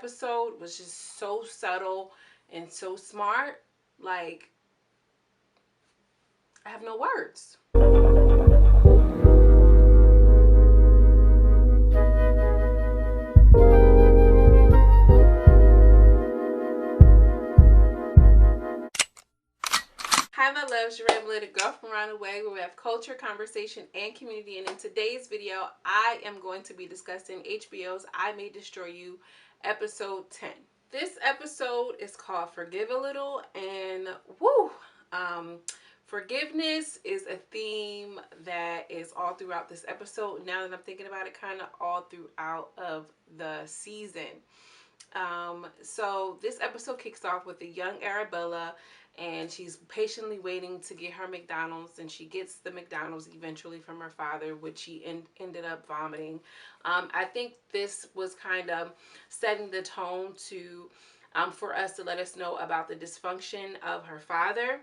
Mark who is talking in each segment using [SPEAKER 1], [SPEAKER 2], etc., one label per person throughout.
[SPEAKER 1] episode was just so subtle and so smart. Like, I have no words. Hi my loves, your little girl from around the way, where we have culture, conversation, and community. And in today's video, I am going to be discussing HBO's I May Destroy You, episode 10. This episode is called Forgive a Little, and woo! Forgiveness is a theme that is all throughout this episode. Now that I'm thinking about it, kind of all throughout of the season. So this episode kicks off with the young Arabella, and she's patiently waiting to get her McDonald's, and she gets the McDonald's eventually from her father, which she ended up vomiting. I think this was kind of setting the tone to for us to let us know about the dysfunction of her father,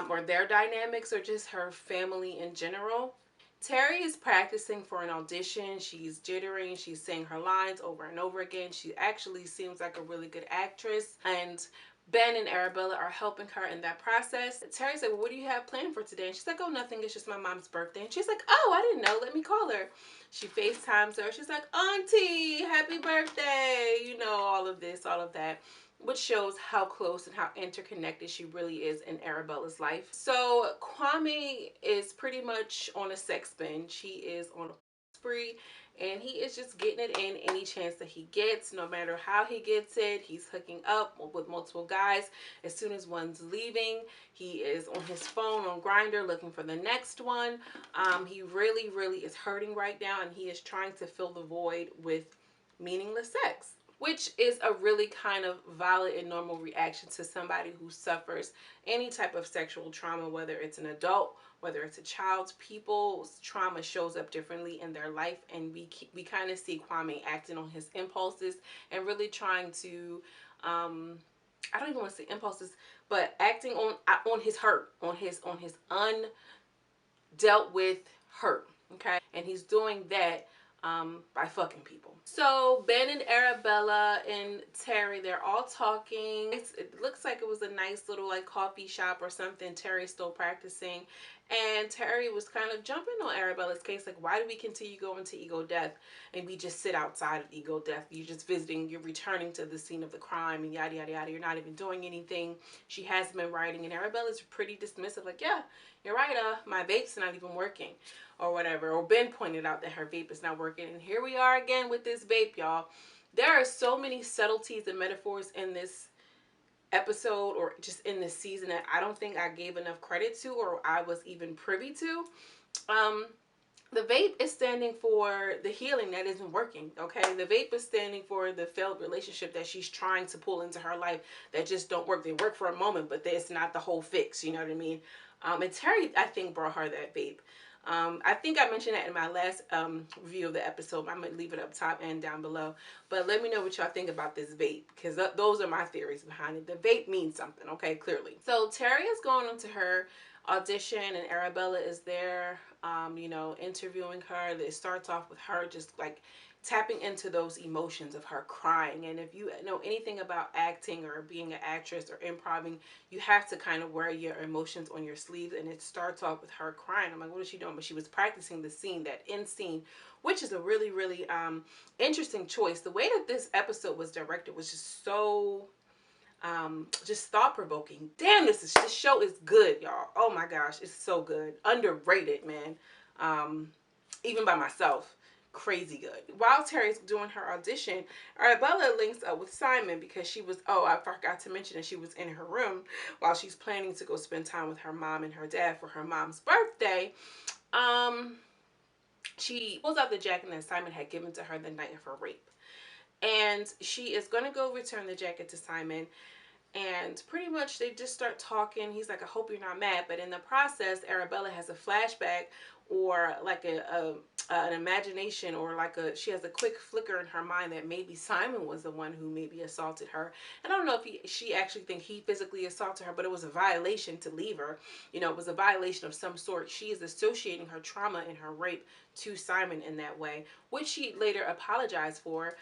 [SPEAKER 1] or their dynamics, or just her family in general. Terry is practicing for an audition. She's jittering. She's saying her lines over and over again. She actually seems like a really good actress. And Ben and Arabella are helping her in that process. Terry said, well, what do you have planned for today? And she's like, oh, nothing. It's just my mom's birthday. And she's like, oh, I didn't know. Let me call her. She FaceTimes her. She's like, Auntie, happy birthday. You know, all of this, all of that, which shows how close and how interconnected she really is in Arabella's life. So Kwame is pretty much on a sex binge. He is on a spree, and he is just getting it in any chance that he gets. No matter how he gets it, he's hooking up with multiple guys. As soon as one's leaving, he is on his phone on Grindr looking for the next one. He really is hurting right now, and he is trying to fill the void with meaningless sex, which is a really kind of valid and normal reaction to somebody who suffers any type of sexual trauma, whether it's an adult, whether it's a child. People's trauma shows up differently in their life, and we kind of see Kwame acting on his impulses and really trying to, I don't even want to say impulses, but acting on his hurt, on his undealt with hurt, okay? And he's doing that by fucking people. So Ben and Arabella and Terry, they're all talking. It looks like it was a nice little like coffee shop or something. Terry's still practicing, and Terry was kind of jumping on Arabella's case, like, why do we continue going to ego death and we just sit outside of ego death? You're just visiting, you're returning to the scene of the crime, and yada yada yada. You're not even doing anything. She has been writing, and Arabella's pretty dismissive, like, yeah, you're right, my vape's not even working, or whatever. Or Ben pointed out that her vape is not working, and here we are again with this vape, y'all. There are so many subtleties and metaphors in this episode, or just in this season, that I don't think I gave enough credit to, or I was even privy to. The vape is standing for the healing that isn't working, okay? The vape is standing for the failed relationship that she's trying to pull into her life that just don't work. They work for a moment, but it's not the whole fix, you know what I mean? And Terry, I think, brought her that vape. I think I mentioned that in my last review of the episode. I'm going to leave it up top and down below. But let me know what y'all think about this vape, because those are my theories behind it. The vape means something, okay, clearly. So Terry is going into her audition, and Arabella is there, you know, interviewing her. It starts off with her just like tapping into those emotions of her crying. And if you know anything about acting or being an actress or improvising, you have to kind of wear your emotions on your sleeves. And it starts off with her crying. I'm like, what is she doing? But she was practicing the scene, that end scene, which is a really interesting choice. The way that this episode was directed was just so just thought-provoking. Damn, this show is good, y'all. Oh my gosh, it's so good. Underrated, man. Even by myself, crazy good. While Terry's doing her audition, Arabella links up with Simon, because she was, oh, I forgot to mention that she was in her room while she's planning to go spend time with her mom and her dad for her mom's birthday. She pulls out the jacket that Simon had given to her the night of her rape. And she is going to go return the jacket to Simon. And pretty much they just start talking. He's like, I hope you're not mad. But in the process, Arabella has a flashback, or like an imagination, or like she has a quick flicker in her mind that maybe Simon was the one who maybe assaulted her. And I don't know if she actually think he physically assaulted her, but it was a violation to leave her. You know, it was a violation of some sort. She is associating her trauma and her rape to Simon in that way, which she later apologized for.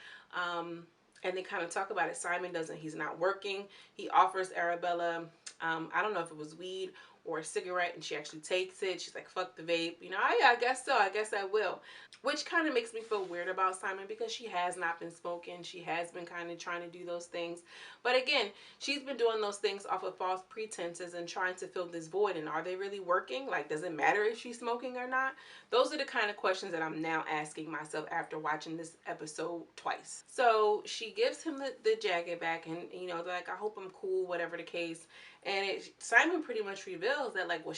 [SPEAKER 1] and they kind of talk about it. Simon doesn't, he's not working. He offers Arabella, I don't know if it was weed or a cigarette, and she actually takes it. She's like, fuck the vape. You know, I guess so. I guess I will. Which kind of makes me feel weird about Simon, because she has not been smoking. She has been kind of trying to do those things. But again, she's been doing those things off of false pretenses and trying to fill this void. And are they really working? Like, does it matter if she's smoking or not? Those are the kind of questions that I'm now asking myself after watching this episode twice. So she gives him the jacket back, and, you know, like, I hope I'm cool, whatever the case. And Simon pretty much reveals that, like, well,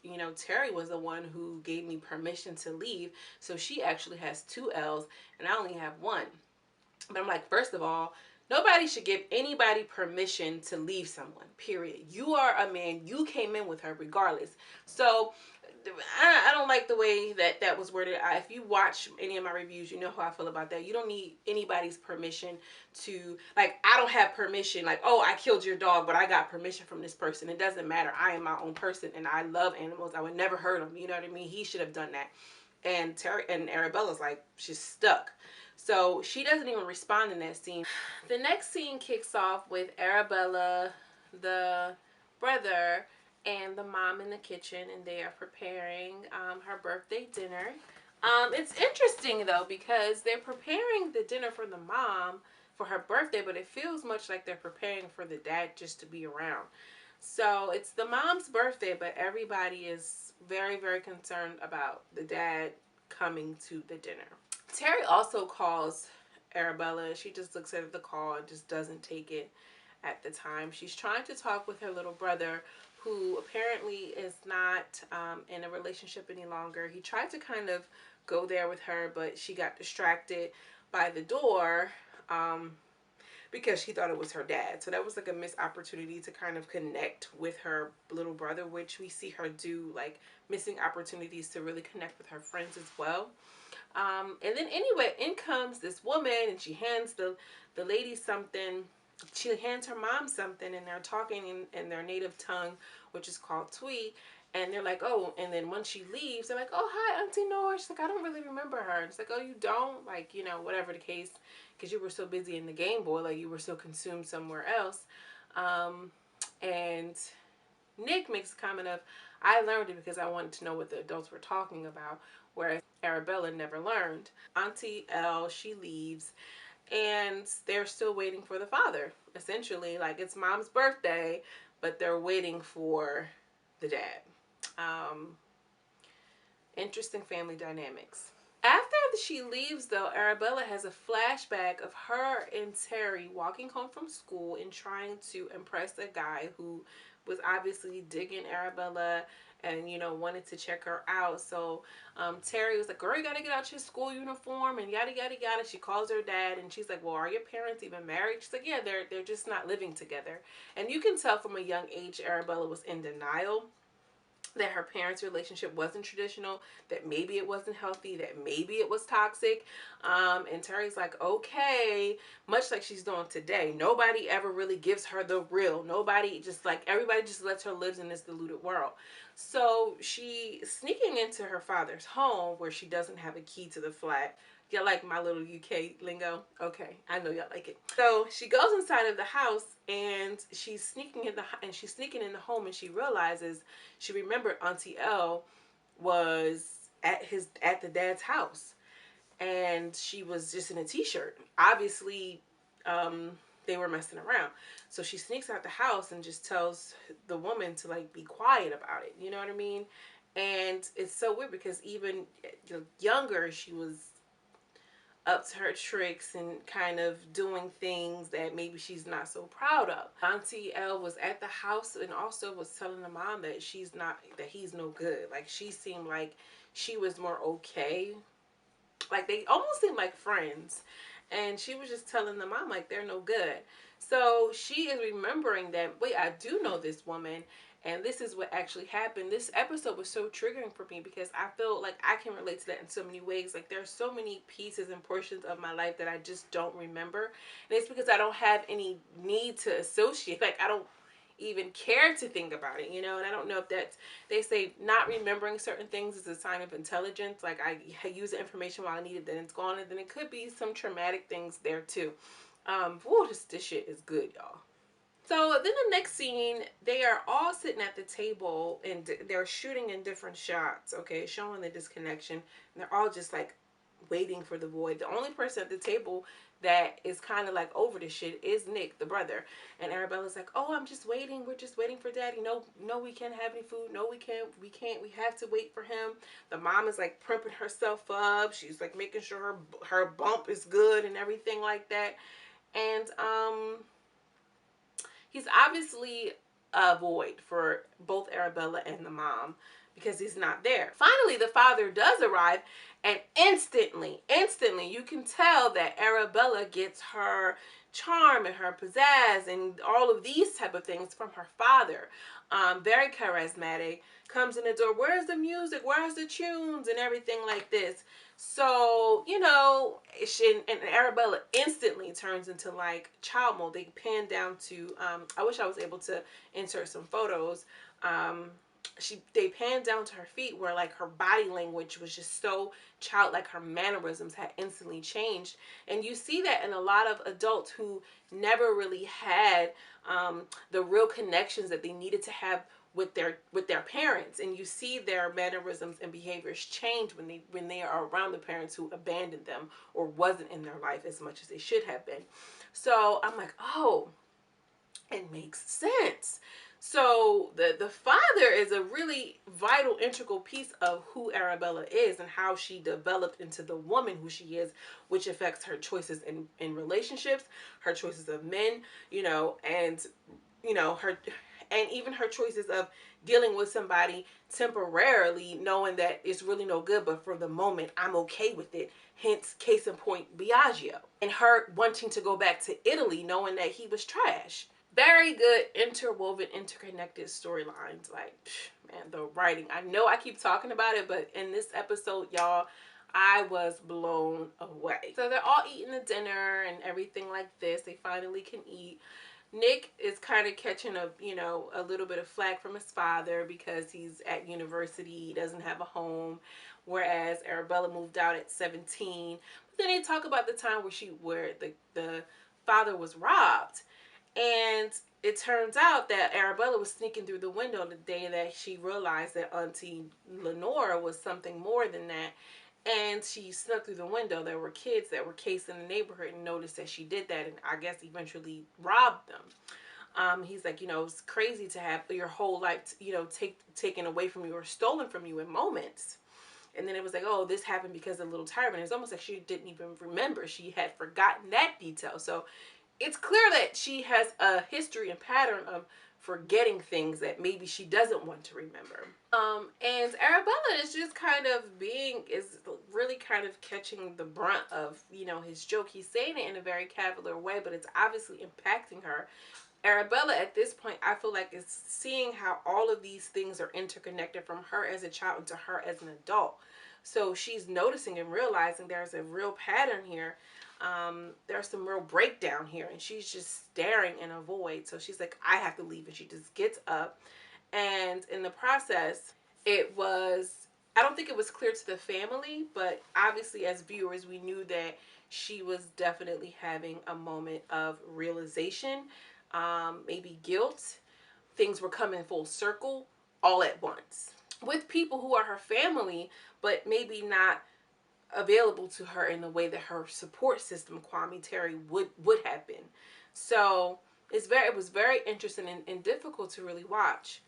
[SPEAKER 1] you know, Terry was the one who gave me permission to leave. So she actually has 2 L's and I only have 1. But I'm like, first of all, nobody should give anybody permission to leave someone, period. You are a man. You came in with her regardless. So I don't like the way that was worded. If you watch any of my reviews, you know how I feel about that. You don't need anybody's permission to, like, I don't have permission, like, oh, I killed your dog, but I got permission from this person. It doesn't matter. I am my own person, and I love animals. I would never hurt them. You know what I mean? He should have done that. And Terry and Arabella's like, she's stuck. So she doesn't even respond in that scene. The next scene kicks off with Arabella, the brother, and the mom in the kitchen, and they are preparing her birthday dinner. It's interesting though, because they're preparing the dinner for the mom for her birthday, but it feels much like they're preparing for the dad just to be around. So it's the mom's birthday, but everybody is very, very concerned about the dad coming to the dinner. Terry also calls Arabella. She just looks at the call and just doesn't take it at the time. She's trying to talk with her little brother, who apparently is not in a relationship any longer. He tried to kind of go there with her, but she got distracted by the door because she thought it was her dad. So that was like a missed opportunity to kind of connect with her little brother, which we see her do, like, missing opportunities to really connect with her friends as well. And then anyway, in comes this woman, and she hands the lady something. She hands her mom something, and they're talking in their native tongue, which is called Twi. And they're like, oh, and then when she leaves, they're like, oh, hi, Auntie Nora. She's like, I don't really remember her. And it's like, oh, you don't? Like, you know, whatever the case, because you were so busy in the Game Boy, like you were so consumed somewhere else. And Nick makes a comment of, I learned it because I wanted to know what the adults were talking about, whereas Arabella never learned. Auntie L, she leaves, and they're still waiting for the father. Essentially, like, it's mom's birthday, but they're waiting for the dad. Interesting family dynamics. After she leaves, though, Arabella has a flashback of her and Terry walking home from school and trying to impress a guy who was obviously digging Arabella and, you know, wanted to check her out. So Terry was like, girl, you gotta get out your school uniform and yada yada yada. She calls her dad, and she's like, well, are your parents even married? She's like, yeah, they're just not living together. And you can tell from a young age Arabella was in denial that her parents' relationship wasn't traditional, that maybe it wasn't healthy, that maybe it was toxic. And Terry's like, okay, much like she's doing today. Nobody ever really gives her the real. Nobody, just like, everybody just lets her live in this deluded world. So she sneaking into her father's home, where she doesn't have a key to the flat. Y'all like my little UK lingo? Okay, I know y'all like it. So she goes inside of the house, and she's sneaking in the home, and she realizes, she remembered Auntie L was at the dad's house, and she was just in a t-shirt. Obviously, they were messing around. So she sneaks out the house and just tells the woman to, like, be quiet about it. You know what I mean? And it's so weird because even younger, she was up to her tricks and kind of doing things that maybe she's not so proud of. Auntie L was at the house and also was telling the mom that he's no good. Like, she seemed like she was more okay. Like, they almost seemed like friends. And she was just telling the mom, like, they're no good. So she is remembering that, wait, I do know this woman, and this is what actually happened. This episode was so triggering for me because I feel like I can relate to that in so many ways. Like, there's so many pieces and portions of my life that I just don't remember. And it's because I don't have any need to associate. Like, I don't even care to think about it, you know. And I don't know if that's, they say not remembering certain things is a sign of intelligence. Like, I use the information while I need it, then it's gone, and then it could be some traumatic things there too. Whew, this shit is good, y'all. So then the next scene, they are all sitting at the table and they're shooting in different shots, okay, showing the disconnection. And they're all just like waiting for the boy. The only person at the table that is kind of like over the shit is Nick, the brother. And Arabella's like, oh, I'm just waiting. We're just waiting for daddy. No, no, we can't have any food. No, we can't. We can't. We have to wait for him. The mom is like primping herself up. She's like making sure her bump is good and everything like that. And he's obviously a void for both Arabella and the mom because he's not there. Finally, the father does arrive, and instantly, you can tell that Arabella gets her charm and her pizzazz and all of these type of things from her father. Very charismatic. Comes in the door, where's the music? Where's the tunes? And everything like this. So, you know, and Arabella instantly turns into like child mode. They pan down to, I wish I was able to insert some photos. They panned down to her feet where like her body language was just so childlike. Her mannerisms had instantly changed. And you see that in a lot of adults who never really had the real connections that they needed to have with their parents, and you see their mannerisms and behaviors change when they are around the parents who abandoned them or wasn't in their life as much as they should have been. So I'm like, oh, it makes sense. So the father is a really vital, integral piece of who Arabella is and how she developed into the woman who she is, which affects her choices in relationships, her choices of men, and her, and even her choices of dealing with somebody temporarily, knowing that it's really no good, but for the moment I'm okay with it. Hence, case in point, Biagio, and her wanting to go back to Italy knowing that he was trash. Very good, interwoven, interconnected storylines. Like, man, the writing. I know I keep talking about it, but in this episode, y'all, I was blown away. So they're all eating the dinner and everything like this. They finally can eat. Nick is kind of catching a little bit of flack from his father because he's at university, he doesn't have a home, whereas Arabella moved out at 17. But then they talk about the time where the father was robbed. And it turns out that Arabella was sneaking through the window the day that she realized that Auntie Lenora was something more than that. And she snuck through the window. There were kids that were casing the neighborhood and noticed that she did that, and I guess eventually robbed them. He's like, it's crazy to have your whole life, taken away from you or stolen from you in moments. And then it was like, oh, this happened because of Little Tyrant. It's almost like she didn't even remember. She had forgotten that detail. So it's clear that she has a history and pattern of forgetting things that maybe she doesn't want to remember. And Arabella is just is really kind of catching the brunt of, his joke. He's saying it in a very cavalier way, but it's obviously impacting her. Arabella at this point, I feel like, is seeing how all of these things are interconnected from her as a child into her as an adult. So she's noticing and realizing there's a real pattern here. There's some real breakdown here, and she's just staring in a void. So she's like, I have to leave, and she just gets up. And in the process, I don't think it was clear to the family, but obviously as viewers, we knew that she was definitely having a moment of realization, maybe guilt. Things were coming full circle all at once with people who are her family, but maybe not available to her in the way that her support system, Kwame, Terry, would have been. So it was very interesting and difficult to really watch.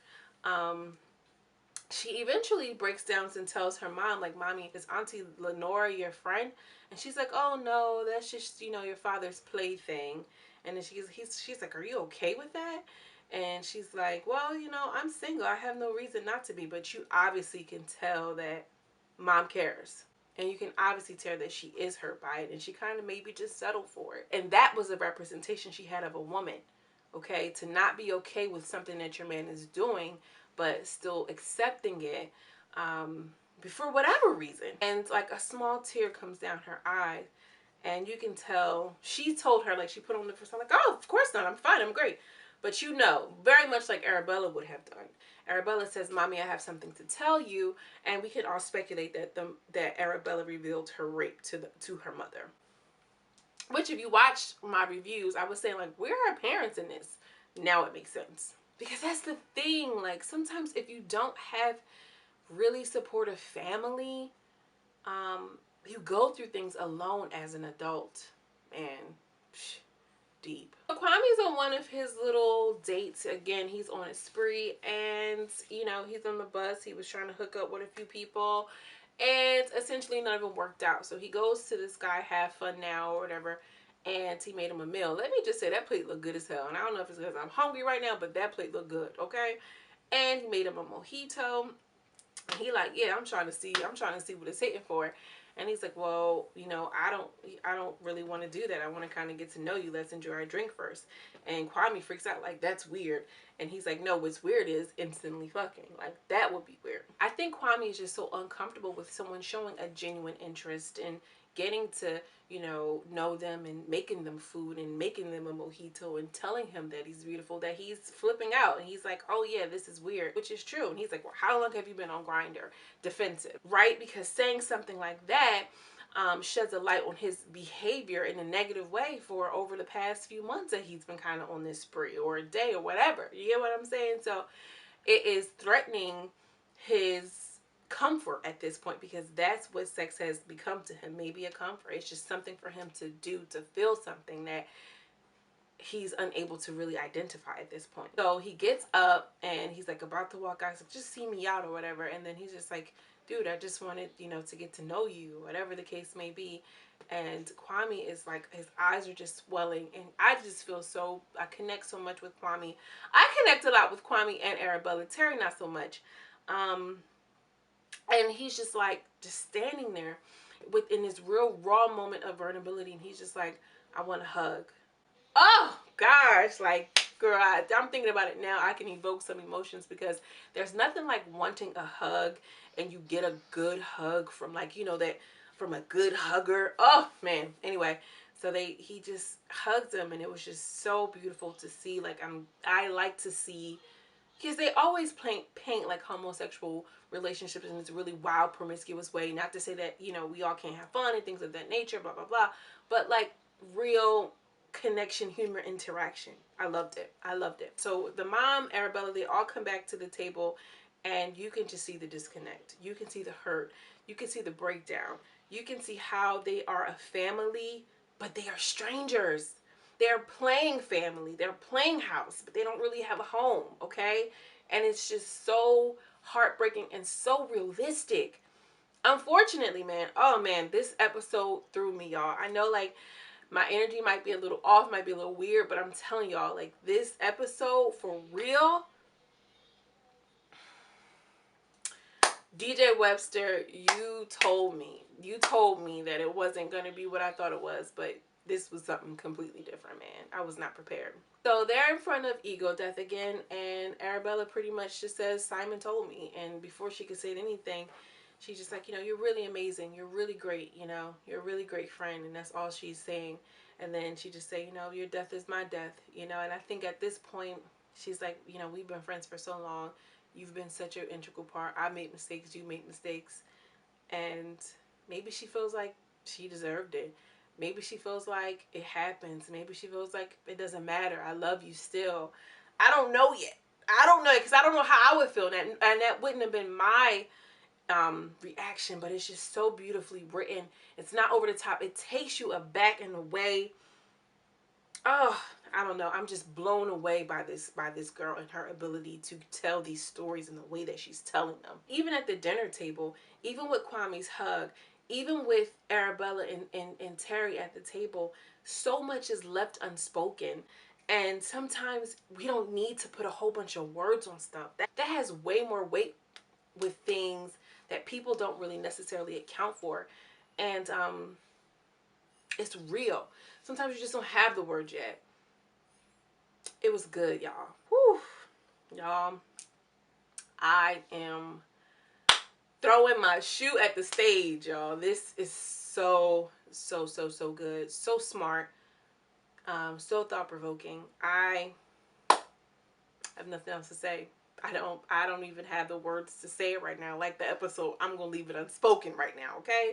[SPEAKER 1] She eventually breaks down and tells her mom, like, Mommy, is Auntie Lenora your friend? And she's like, oh no, that's just, your father's plaything. And then she's like, are you okay with that? And she's like, well, I'm single. I have no reason not to be. But you obviously can tell that Mom cares. And you can obviously tell that she is hurt by it. And she kind of maybe just settled for it. And that was a representation she had of a woman. Okay? To not be okay with something that your man is doing, but still accepting it for whatever reason. And like a small tear comes down her eye. And you can tell she told her, like, she put on the first time, like, oh, of course not. I'm fine. I'm great. But very much like Arabella would have done. Arabella says, Mommy, I have something to tell you. And we can all speculate that Arabella revealed her rape to her mother. Which, if you watched my reviews, I was saying, like, where are our parents in this? Now it makes sense. Because that's the thing. Like, sometimes if you don't have really supportive family, you go through things alone as an adult. Man, deep. So Kwame's on one of his little dates. Again, he's on a spree, and you know, he's on the bus. He was trying to hook up with a few people, and essentially none of them worked out. So he goes to this guy, have fun now or whatever, and he made him a meal. Let me just say, that plate looked good as hell. And I don't know if it's because I'm hungry right now, but that plate looked good, okay? And he made him a mojito. And he like, yeah, I'm trying to see what it's hitting for. And he's like, well, you know, I don't really want to do that. I want to kind of get to know you. Let's enjoy our drink first. And Kwame freaks out, like, that's weird. And he's like, no, what's weird is instantly fucking. Like, that would be weird. I think Kwame is just so uncomfortable with someone showing a genuine interest in getting to, you know them, and making them food, and making them a mojito, and telling him that he's beautiful, that he's flipping out. And he's like, oh yeah, this is weird, which is true. And he's like, well, how long have you been on Grindr? Defensive, right? Because saying something like that sheds a light on his behavior in a negative way for over the past few months that he's been kind of on this spree, or a day, or whatever. You get what I'm saying? So it is threatening his comfort at this point, because that's what sex has become to him. Maybe a comfort. It's just something for him to do, to feel something that he's unable to really identify at this point. So he gets up and he's like about to walk out. He's like, just see me out or whatever. And then he's just like, dude, I just wanted, you know, to get to know you, whatever the case may be. And Kwame is like, his eyes are just swelling. And I just feel so, I connect so much with Kwame. I connect a lot with Kwame and Arabella. Terry, not so much. And he's just like, just standing there within this real raw moment of vulnerability. And he's just like, I want a hug. Oh gosh, like, girl, I'm thinking about it now. I can evoke some emotions, because there's nothing like wanting a hug, and you get a good hug from, like, you know, that from a good hugger. Oh man. Anyway, so he just hugged him, and it was just so beautiful to see. Like, I like to see, because they always paint like homosexual relationships in this really wild, promiscuous way. Not to say that, you know, we all can't have fun and things of that nature, blah blah blah, but like real connection, humor, interaction. I loved it. I loved it. So the mom, Arabella, they all come back to the table, and you can just see the disconnect. You can see the hurt. You can see the breakdown. You can see how they are a family, but they are strangers. They're playing family. They're playing house, but they don't really have a home, okay? And it's just so heartbreaking and so realistic. Unfortunately, man, oh man, this episode threw me, y'all. I know, like, my energy might be a little off, might be a little weird, but I'm telling y'all, like, this episode, for real, DJ Webster, you told me that it wasn't going to be what I thought it was, but this was something completely different, man. I was not prepared. So they're in front of Ego Death again, and Arabella pretty much just says, Simon told me. And before she could say anything, she's just like, you know, you're really amazing. You're really great, you know. You're a really great friend, and that's all she's saying. And then she just say, you know, your death is my death, you know. And I think at this point, she's like, you know, we've been friends for so long. You've been such an integral part. I made mistakes. You made mistakes. And maybe she feels like she deserved it. Maybe she feels like it happens. Maybe she feels like it doesn't matter. I love you still. I don't know yet. I don't know, because I don't know how I would feel. And that wouldn't have been my reaction. But it's just so beautifully written. It's not over the top. It takes you aback in a way. Oh, I don't know. I'm just blown away by this girl and her ability to tell these stories in the way that she's telling them. Even at the dinner table, even with Kwame's hug, even with Arabella and Terry at the table, so much is left unspoken. And sometimes we don't need to put a whole bunch of words on stuff. That has way more weight with things that people don't really necessarily account for. And it's real. Sometimes you just don't have the words yet. It was good, y'all. Whew. Y'all, I am throwing my shoe at the stage, y'all. This is so good. So smart. So thought-provoking. I have nothing else to say. I don't even have the words to say it right now. Like the episode, I'm gonna leave it unspoken right now, okay?